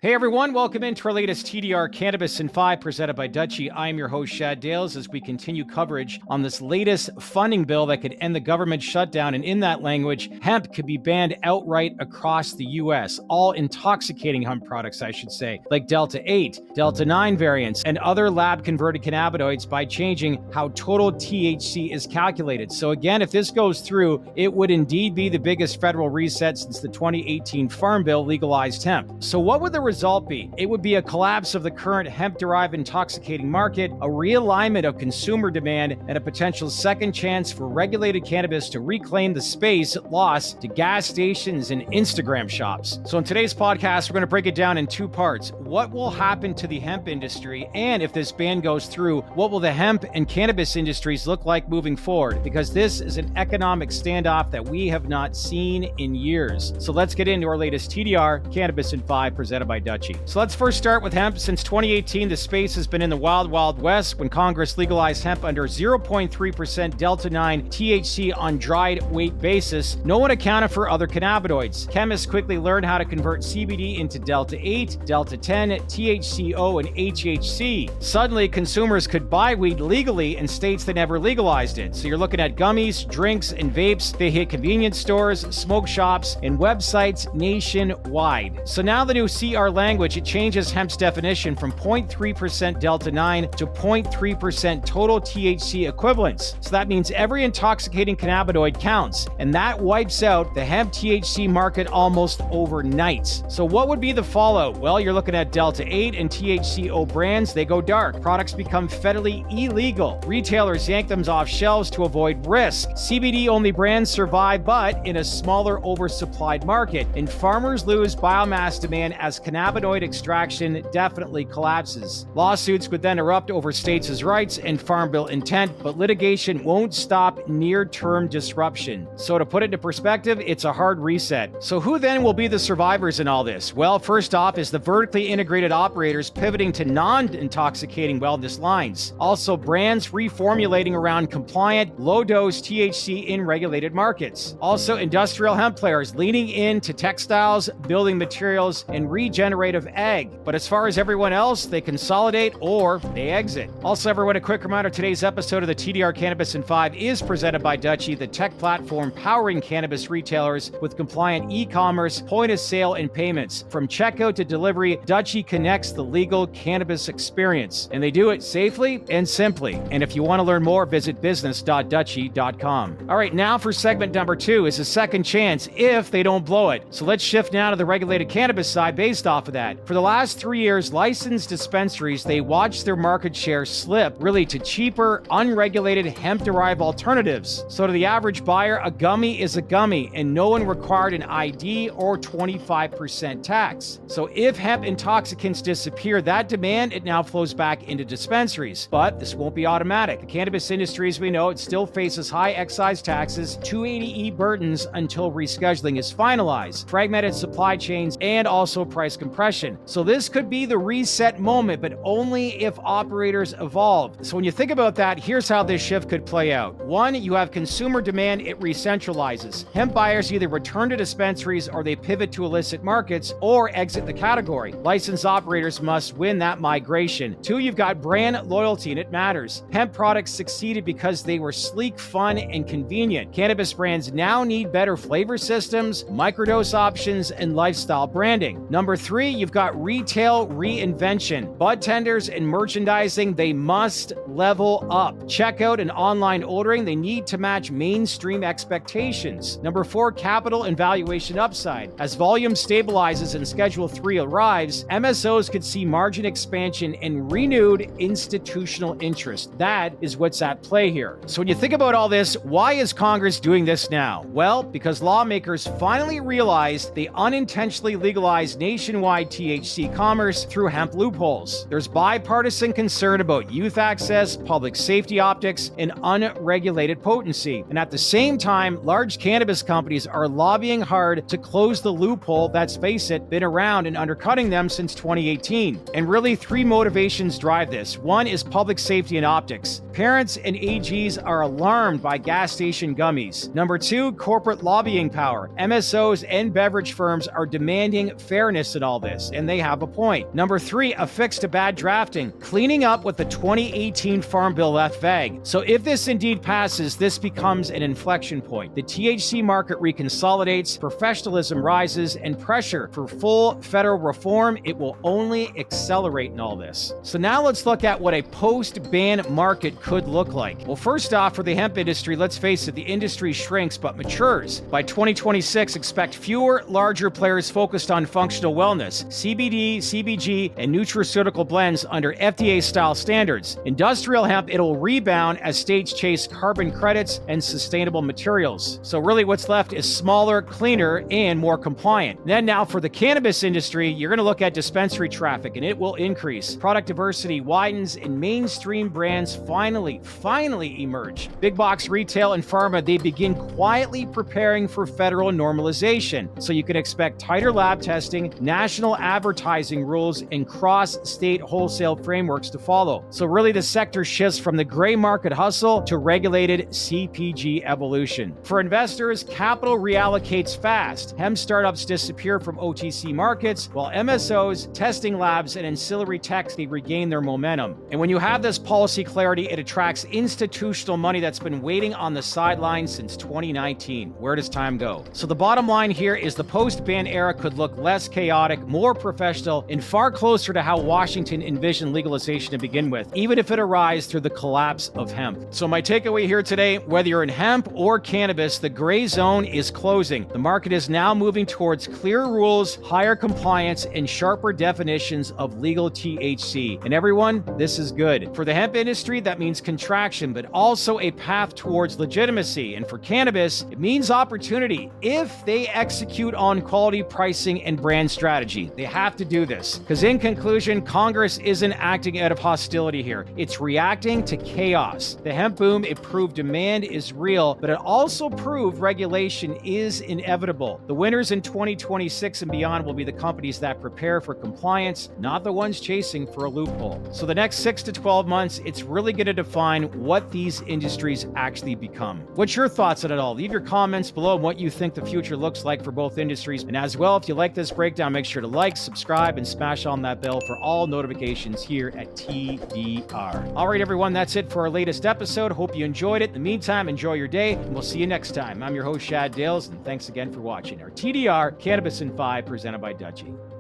Hey everyone, welcome into our latest TDR Cannabis in 5 presented by Dutchie. I'm your host, Shad Dales, as we continue coverage on this latest funding bill that could end the government shutdown. And in that language, hemp could be banned outright across the U.S. All intoxicating hemp products, I should say, like Delta 8, Delta 9 variants, and other lab-converted cannabinoids by changing how total THC is calculated. So again, if this goes through, it would indeed be the biggest federal reset since the 2018 Farm Bill legalized hemp. So what would the result be? It would be a collapse of the current hemp-derived intoxicating market, a realignment of consumer demand, and a potential second chance for regulated cannabis to reclaim the space it lost to gas stations and Instagram shops. So in today's podcast, we're going to break it down in two parts. What will happen to the hemp industry? And if this ban goes through, what will the hemp and cannabis industries look like moving forward? Because this is an economic standoff that we have not seen in years. So let's get into our latest TDR Cannabis in 5 presented by Dutchie. So let's first start with hemp. Since 2018, the space has been in the wild, wild west when Congress legalized hemp under 0.3% Delta 9 THC on dried weight basis. No one accounted for other cannabinoids. Chemists quickly learned how to convert CBD into Delta 8, Delta 10, THC-O, and HHC. Suddenly, consumers could buy weed legally in states that never legalized it. So you're looking at gummies, drinks, and vapes. They hit convenience stores, smoke shops, and websites nationwide. So now the new CR language, it changes hemp's definition from 0.3% Delta 9 to 0.3% total THC equivalents. So that means every intoxicating cannabinoid counts, and that wipes out the hemp THC market almost overnight. So what would be the fallout? Well, you're looking at Delta 8 and THC-O brands. They go dark. Products become federally illegal. Retailers yank them off shelves to avoid risk. CBD-only brands survive, but in a smaller, oversupplied market. And farmers lose biomass demand as cannabinoid extraction definitely collapses. Lawsuits would then erupt over states' rights and Farm Bill intent, but litigation won't stop near-term disruption. So to put it into perspective, it's a hard reset. So who then will be the survivors in all this? Well, first off is the vertically integrated operators pivoting to non-intoxicating wellness lines. Also, brands reformulating around compliant, low-dose THC in regulated markets. Also, industrial hemp players leaning into textiles, building materials, and regenerative ag. But as far as everyone else, they consolidate or they exit. Also, everyone, a quick reminder, today's episode of the TDR Cannabis in 5 is presented by Dutchie, the tech platform powering cannabis retailers with compliant e-commerce, point of sale, and payments. From checkout to delivery, Dutchie connects the legal cannabis experience. And they do it safely and simply. And if you want to learn more, visit business.dutchie.com. All right, now for segment number 2 is a second chance if they don't blow it. So let's shift now to the regulated cannabis side based off of that. For the last 3 years, licensed dispensaries, they watched their market share slip really to cheaper, unregulated hemp-derived alternatives. So to the average buyer, a gummy is a gummy, and no one required an ID or 25% tax. So if hemp intoxicants disappear, that demand, it now flows back into dispensaries. But this won't be automatic. The cannabis industry, as we know, it still faces high excise taxes, 280E burdens until rescheduling is finalized, fragmented supply chains, and also price compression. So this could be the reset moment, but only if operators evolve. So when you think about that, here's how this shift could play out. One, you have consumer demand, it re-centralizes. Hemp buyers either return to dispensaries or they pivot to illicit markets or exit the category. Licensed operators must win that migration. Two, you've got brand loyalty, and it matters. Hemp products succeeded because they were sleek, fun, and convenient. Cannabis brands now need better flavor systems, microdose options, and lifestyle branding. Number 3, you've got retail reinvention. Bud tenders and merchandising, they must level up. Checkout and online ordering, they need to match mainstream expectations. Number 4, capital and valuation upside. As volume stabilizes and Schedule 3 arrives, MSOs could see margin expansion and renewed institutional interest. That is what's at play here. So when you think about all this, why is Congress doing this now? Well, because lawmakers finally realized they unintentionally legalized nationwide THC commerce through hemp loopholes. There's bipartisan concern about youth access, public safety optics, and unregulated potency. And at the same time, large cannabis companies are lobbying hard to close the loophole that's, face it, been around and undercutting them since 2018. And really, 3 motivations drive this. One is public safety and optics. Parents and AGs are alarmed by gas station gummies. Number 2, corporate lobbying power. MSOs and beverage firms are demanding fairness in all this, and they have a point. Number 3, a fix to bad drafting, cleaning up what the 2018 Farm Bill left vague. So if this indeed passes, this becomes an inflection point. The THC market reconsolidates, professionalism rises, and pressure for full federal reform, it will only accelerate in all this. So now let's look at what a post-ban market could look like. Well, first off, for the hemp industry, let's face it, the industry shrinks but matures. By 2026, expect fewer, larger players focused on functional wellness, CBD, CBG, and nutraceutical blends under FDA-style standards. Industrial hemp, it'll rebound as states chase carbon credits and sustainable materials. So really what's left is smaller, cleaner, and more compliant. Then now for the cannabis industry, you're going to look at dispensary traffic, and it will increase. Product diversity widens, and mainstream brands finally emerge. Big box retail and pharma, they begin quietly preparing for federal normalization. So you can expect tighter lab testing, national advertising rules, and cross-state wholesale frameworks to follow. So really the sector shifts from the gray market hustle to regulated CPG evolution. For investors, capital reallocates fast. Hemp startups disappear from OTC markets, while MSOs, testing labs, and ancillary techs, they regain their momentum. And when you have this policy clarity, it attracts institutional money that's been waiting on the sidelines since 2019. Where does time go? So the bottom line here is the post-ban era could look less chaotic, more professional, and far closer to how Washington envisioned legalization to begin with, even if it arrives through the collapse of hemp. So my takeaway here today, whether you're in hemp or cannabis, the gray zone is closing. The market is now moving towards clear rules, higher compliance, and sharper definitions of legal THC. And everyone, this is good. For the hemp industry, that means contraction, but also a path towards legitimacy. And for cannabis, it means opportunity if they execute on quality pricing and brand strategy. They have to do this. Because in conclusion, Congress isn't acting out of hostility here. It's reacting to chaos. The hemp boom, it proved demand is real, but it also proved regulation is inevitable. The winners in 2026 and beyond will be the companies that prepare for compliance, not the ones chasing for a loophole. So the next 6 to 12 months, it's really going to define what these industries actually become. What's your thoughts on it all? Leave your comments below on what you think the future looks like for both industries. And as well, if you like this breakdown, make sure to like, subscribe, and smash on that bell for all notifications here at TDR. All right, everyone, that's it for our latest episode. Hope you enjoyed it. In the meantime, enjoy your day, and we'll see you next time. I'm your host, Shad Dales, and thanks again for watching our TDR Cannabis in 5 presented by Dutchie.